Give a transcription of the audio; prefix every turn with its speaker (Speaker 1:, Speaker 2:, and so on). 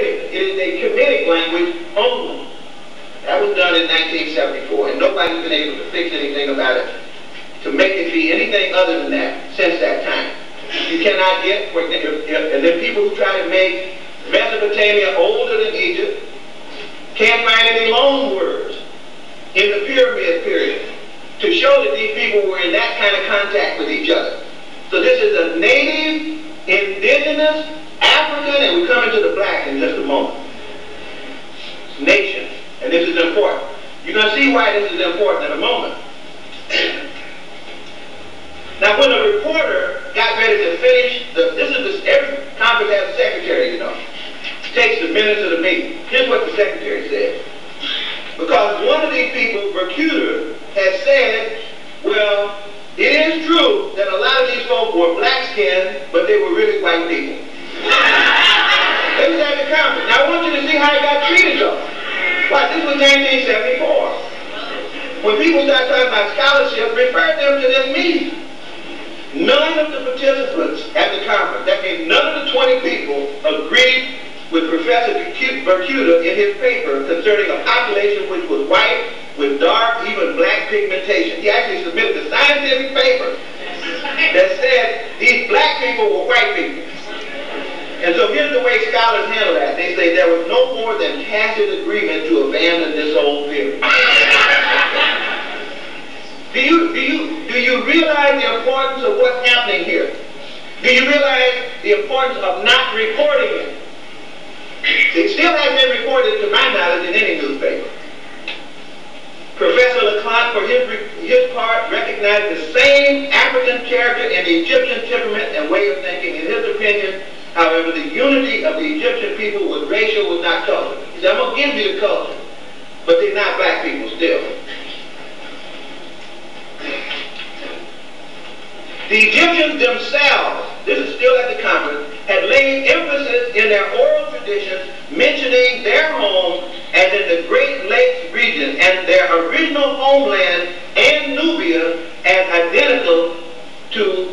Speaker 1: It is a Kemetic language only. That was done in 1974, and nobody's been able to fix anything about it to make it be anything other than that since that time. You cannot get, and then people who try to make Mesopotamia older than Egypt can't find any loan words in the Pyramid period to show that these people were in that kind of contact with each other. So this is a native, indigenous, African, and we're coming to the black in just a moment, nation. And this is important. You're going to see why this is important in a moment. Now, when a reporter got ready to finish, every conference has a secretary, you know. Takes the minutes of the meeting. Here's what the secretary said. Because one of these people, Mercator, has said, well, it is true that a lot of these folk were black-skinned, but they were really white people. They was at the conference. Now, I want you to see how it got treated, though. Why, this was 1974. When people start talking about scholarship, refer them to this meeting. None of the participants at the conference, that means none of the 20 people, agreed with Professor Mercator in his paper concerning a population which was white with dark, even black pigmentation. He actually submitted a scientific paper that said these black people were white people. And so here's the way scholars handle that. They say there was no more than tacit agreement to abandon this old theory. Do you realize the importance of what's happening here? Do you realize the importance of not reporting it? It still hasn't been reported, to my knowledge, in any newspaper. Professor Leclerc, for his part, recognized the same African character in the Egyptian temperament and way of thinking. In his opinion, however, the unity of the Egyptian people was racial, was not cultural. He said, I'm going to give you the culture, but they're not black people still. The Egyptians themselves, this is still at the conference, had laid emphasis in their oral traditions, mentioning their home as in the Great Lakes region and their original homeland and Nubia as identical to